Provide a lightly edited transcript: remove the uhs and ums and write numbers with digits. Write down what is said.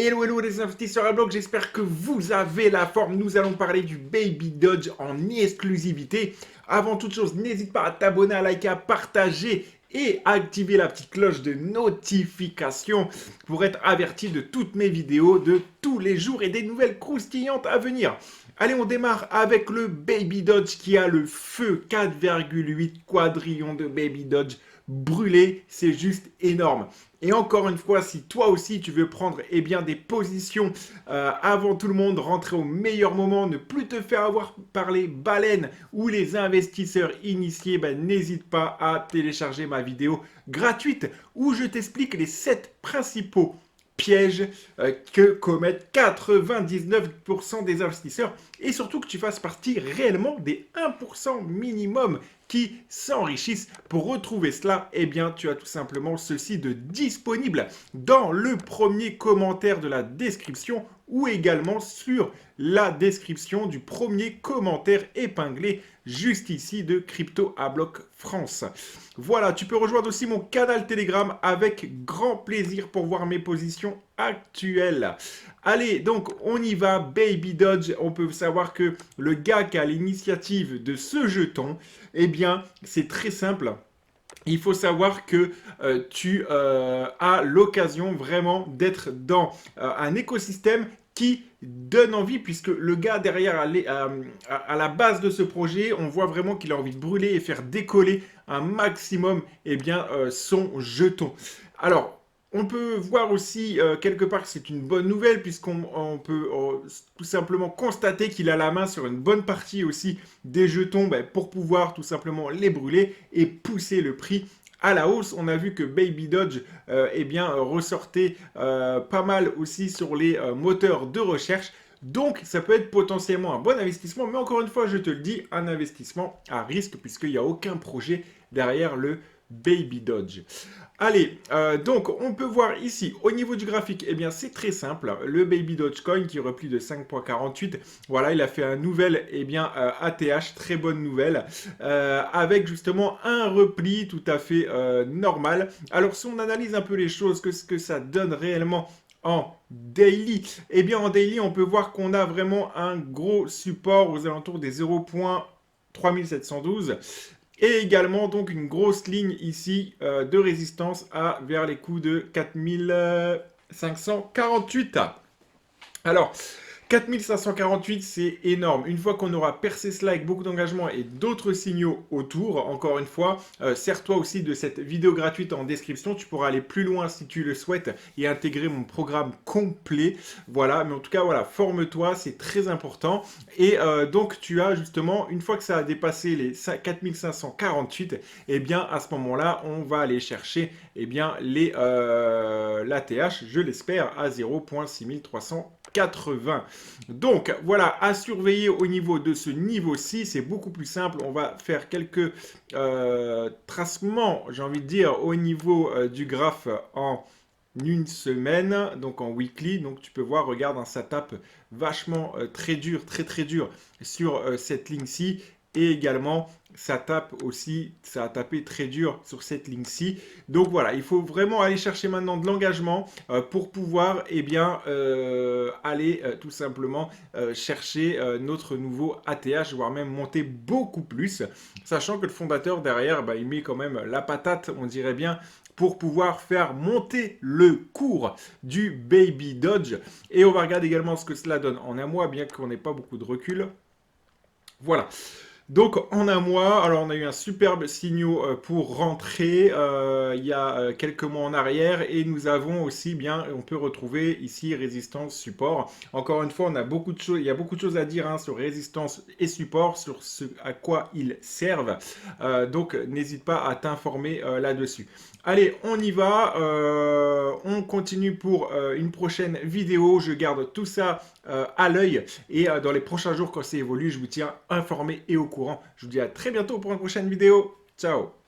Hello, hello les investisseurs à bloc, j'espère que vous avez la forme. Nous allons parler du Baby Dodge en exclusivité. Avant toute chose, n'hésite pas à t'abonner, à liker, à partager et à activer la petite cloche de notification pour être averti de toutes mes vidéos de tous les jours et des nouvelles croustillantes à venir. Allez, on démarre avec le Baby Dodge qui a le feu 4,8 quadrillions de Baby Dodge brûlé. C'est juste énorme. Et encore une fois, si toi aussi tu veux prendre des positions avant tout le monde, rentrer au meilleur moment, ne plus te faire avoir par les baleines ou les investisseurs initiés, n'hésite pas à télécharger ma vidéo gratuite où je t'explique les 7 principaux pièges que commettent 99% des investisseurs et surtout que tu fasses partie réellement des 1% minimum qui s'enrichissent. Pour retrouver cela, tu as tout simplement ceci de disponible dans le premier commentaire de la description ou également sur la description du premier commentaire épinglé juste ici de Crypto à Bloc France. Voilà, tu peux rejoindre aussi mon canal Telegram avec grand plaisir pour voir mes positions actuelles. Allez, donc on y va, Baby Dodge. On peut savoir que le gars qui a l'initiative de ce jeton, c'est très simple. Il faut savoir que tu as l'occasion vraiment d'être dans un écosystème qui donne envie, puisque le gars derrière, à la base de ce projet, on voit vraiment qu'il a envie de brûler et faire décoller un maximum son jeton. Alors, on peut voir aussi quelque part que c'est une bonne nouvelle puisqu'on peut tout simplement constater qu'il a la main sur une bonne partie aussi des jetons pour pouvoir tout simplement les brûler et pousser le prix à la hausse. On a vu que Baby Dodge ressortait pas mal aussi sur les moteurs de recherche. Donc, ça peut être potentiellement un bon investissement. Mais encore une fois, je te le dis, un investissement à risque puisqu'il n'y a aucun projet derrière le Baby Dodge. Allez, donc on peut voir ici, au niveau du graphique, c'est très simple. Le Baby Dogecoin qui replie de 5,48. Voilà, il a fait un nouvel ATH, très bonne nouvelle, avec justement un repli tout à fait normal. Alors, si on analyse un peu les choses, ce que ça donne réellement en daily, en daily, on peut voir qu'on a vraiment un gros support aux alentours des 0,3712. Et également donc une grosse ligne ici de résistance vers les coups de 4548. Alors, 4548, c'est énorme. Une fois qu'on aura percé cela avec beaucoup d'engagement et d'autres signaux autour, encore une fois, sers-toi aussi de cette vidéo gratuite en description. Tu pourras aller plus loin si tu le souhaites et intégrer mon programme complet. Voilà, mais en tout cas, voilà, forme-toi, c'est très important. Et donc, tu as justement, une fois que ça a dépassé les 4548, à ce moment-là, on va aller chercher l'ATH, je l'espère, à 0,6380. Donc voilà, à surveiller au niveau de ce niveau-ci, c'est beaucoup plus simple. On va faire quelques tracements, j'ai envie de dire, au niveau du graphe en une semaine, donc en weekly. Donc tu peux voir, regarde, ça tape vachement très dur, très très dur sur cette ligne-ci. Et également, ça a tapé très dur sur cette ligne-ci. Donc voilà, il faut vraiment aller chercher maintenant de l'engagement pour pouvoir aller tout simplement chercher notre nouveau ATH, voire même monter beaucoup plus. Sachant que le fondateur derrière, il met quand même la patate, on dirait bien, pour pouvoir faire monter le cours du Baby Dodge. Et on va regarder également ce que cela donne en un mois, bien qu'on n'ait pas beaucoup de recul. Voilà. Donc en un mois, alors on a eu un superbe signal pour rentrer il y a quelques mois en arrière et nous avons aussi on peut retrouver ici résistance, support. Encore une fois, on a beaucoup de choses, il y a beaucoup de choses à dire sur résistance et support, sur ce à quoi ils servent. Donc n'hésite pas à t'informer là-dessus. Allez, on y va. On continue pour une prochaine vidéo. Je garde tout ça à l'œil et dans les prochains jours, quand ça évolue, je vous tiens informé et au courant. Je vous dis à très bientôt pour une prochaine vidéo. Ciao!